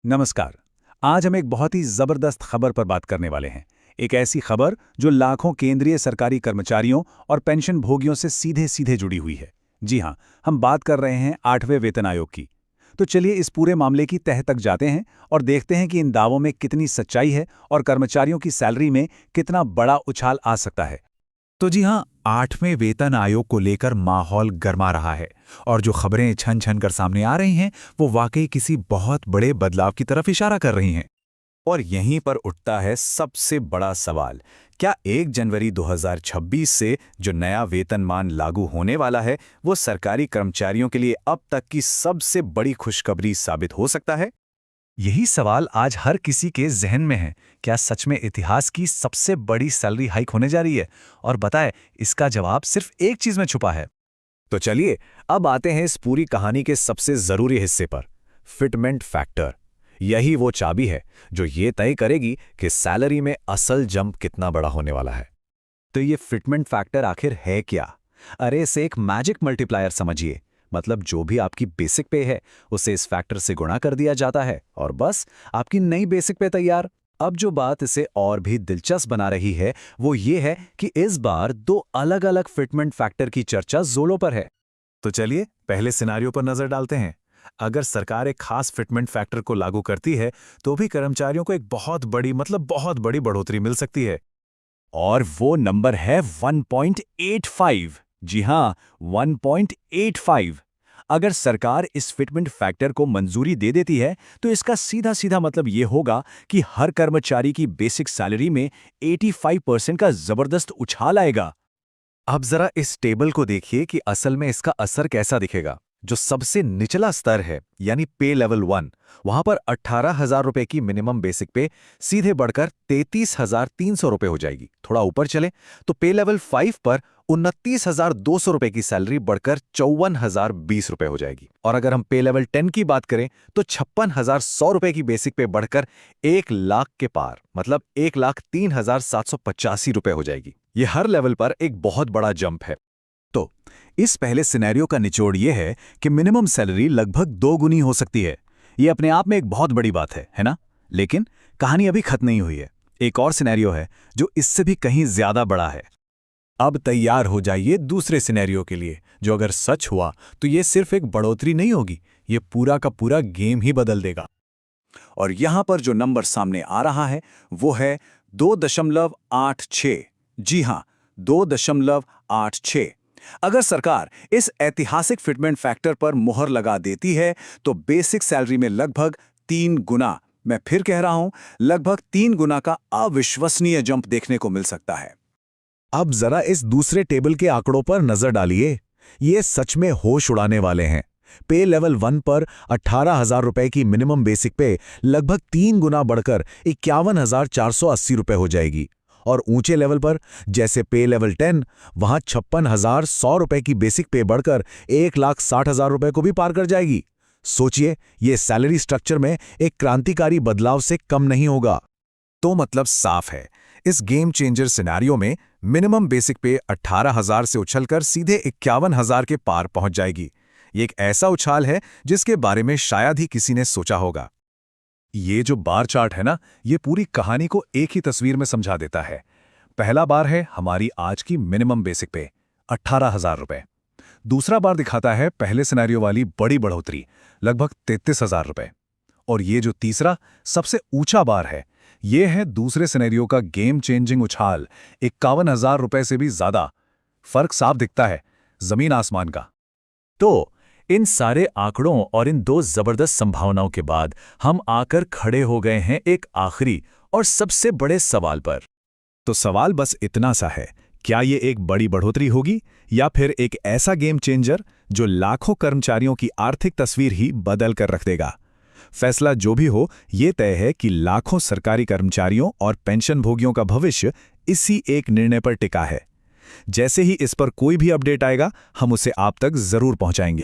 नमस्कार। आज हम एक बहुत ही ज़बरदस्त खबर पर बात करने वाले हैं। एक ऐसी खबर जो लाखों केंद्रीय सरकारी कर्मचारियों और पेंशन भोगियों से सीधे सीधे जुड़ी हुई है। जी हाँ, हम बात कर रहे हैं 8वें वेतन आयोग की। तो चलिए इस पूरे मामले की तह तक जाते हैं और देखते हैं कि इन दावों में कितनी सच्चाई है और कर्मचारियों की सैलरी में कितना बड़ा उछाल आ सकता है। तो जी हाँ, 8वें वेतन आयोग को लेकर माहौल गर्मा रहा है और जो खबरें छन छन कर सामने आ रही हैं वो वाकई किसी बहुत बड़े बदलाव की तरफ इशारा कर रही हैं। और यहीं पर उठता है सबसे बड़ा सवाल। क्या 1 जनवरी 2026 से जो नया वेतनमान लागू होने वाला है वो सरकारी कर्मचारियों के लिए अब तक की सबसे बड़ी खुशखबरी साबित हो सकता है? यही सवाल आज हर किसी के जहन में है। क्या सच में इतिहास की सबसे बड़ी सैलरी हाइक होने जा रही है? और बताएं, इसका जवाब सिर्फ एक चीज में छुपा है। तो चलिए अब आते हैं इस पूरी कहानी के सबसे जरूरी हिस्से पर, फिटमेंट फैक्टर। यही वो चाबी है जो ये तय करेगी कि सैलरी में असल जंप कितना बड़ा होने वाला है। तो ये फिटमेंट फैक्टर आखिर है क्या? अरे इसे एक मैजिक मल्टीप्लायर समझिए। मतलब जो भी आपकी बेसिक पे है उसे इस फैक्टर से गुणा कर दिया जाता है और बस आपकी नई बेसिक पे तैयार। अब जो बात इसे और भी दिलचस्प बना रही है वो ये है कि इस बार 2 अलग-अलग फिटमेंट फैक्टर की चर्चा जोरों पर है। तो चलिए पहले सिनारियो पर नजर डालते हैं। अगर सरकार एक खास फिटमेंट फैक्टर को लागू करती है तो भी कर्मचारियों को एक बहुत बड़ी बढ़ोतरी मिल सकती है। और वो नंबर है 1.85। जी हाँ, 1.85। अगर सरकार इस फिटमेंट फैक्टर को मंजूरी दे देती है तो इसका सीधा सीधा मतलब ये होगा कि हर कर्मचारी की बेसिक सैलरी में 85% का जबरदस्त उछाल आएगा। अब जरा इस टेबल को देखिए कि असल में इसका असर कैसा दिखेगा। जो सबसे निचला स्तर है यानी पे लेवल 1, वहां पर 18,000 रुपए की मिनिमम बेसिक पे सीधे बढ़कर 33,300 रुपए हो जाएगी। थोड़ा ऊपर चले तो पे लेवल 5 पर 29,200 रुपए की सैलरी बढ़कर 54,020 रुपए हो जाएगी। और अगर हम पे लेवल 10 की बात करें तो 56,100 रुपए की बेसिक पे बढ़कर 1 लाख के पार मतलब 1,03,785 रुपए हो जाएगी। ये हर लेवल पर एक बहुत बड़ा जंप है। तो इस पहले सिनेरियो का निचोड़ यह है कि मिनिमम सैलरी लगभग 2 गुनी हो सकती है। ये अपने आप में एक बहुत बड़ी बात है ना? लेकिन कहानी अभी खत्म नहीं हुई है। एक और सिनेरियो है जो इससे भी कहीं ज्यादा बड़ा है। अब तैयार हो जाइए दूसरे सिनेरियो के लिए, जो अगर सच हुआ तो ये सिर्फ एक बढ़ोतरी नहीं होगी, ये पूरा का पूरा गेम ही बदल देगा। और यहां पर जो नंबर सामने आ रहा है वो है 2.86। जी हां, 2.86। अगर सरकार इस ऐतिहासिक फिटमेंट फैक्टर पर मुहर लगा देती है तो बेसिक सैलरी में लगभग 3 गुना, मैं फिर कह रहा हूं, लगभग 3 गुना का अविश्वसनीय जंप देखने को मिल सकता है। अब जरा इस दूसरे टेबल के आंकड़ों पर नजर डालिए। ये सच में होश उड़ाने वाले हैं। पे लेवल 1 पर 18,000 रुपए की मिनिमम बेसिक पे लगभग 3 गुना बढ़कर 51,480 रुपए हो जाएगी। और ऊंचे लेवल पर जैसे पे लेवल 10, वहां 56,100 रुपए की बेसिक पे बढ़कर 1,60,000 रुपए को भी पार कर जाएगी। सोचिए, ये सैलरी स्ट्रक्चर में एक क्रांतिकारी बदलाव से कम नहीं होगा। तो मतलब साफ है, इस गेम चेंजर सिनेरियो में मिनिमम बेसिक पे 18,000 से उछलकर सीधे 51,000 के पार पहुंच जाएगी। ये एक ऐसा उछाल है जिसके बारे में शायद ही किसी ने सोचा होगा। ये जो बार चार्ट है ना, ये पूरी कहानी को एक ही तस्वीर में समझा देता है। पहला बार है हमारी आज की मिनिमम बेसिक पे 18,000 रुपए। दूसरा बार दिखाता है पहले सिनेरियो वाली बड़ी बढ़ोतरी, लगभग 33,000 रुपए। और ये जो तीसरा सबसे ऊंचा बार है, ये है दूसरे सिनेरियो का गेम चेंजिंग उछाल, 51,000 रुपए से भी ज्यादा। फर्क साफ दिखता है, जमीन आसमान का। तो इन सारे आंकड़ों और इन 2 जबरदस्त संभावनाओं के बाद हम आकर खड़े हो गए हैं एक आखिरी और सबसे बड़े सवाल पर। तो सवाल बस इतना सा है, क्या ये एक बड़ी बढ़ोतरी होगी या फिर एक ऐसा गेम चेंजर जो लाखों कर्मचारियों की आर्थिक तस्वीर ही बदल कर रख देगा? फैसला जो भी हो, ये तय है कि लाखों सरकारी कर्मचारियों और पेंशन भोगियों का भविष्य इसी एक निर्णय पर टिका है। जैसे ही इस पर कोई भी अपडेट आएगा, हम उसे आप तक जरूर पहुंचाएंगे।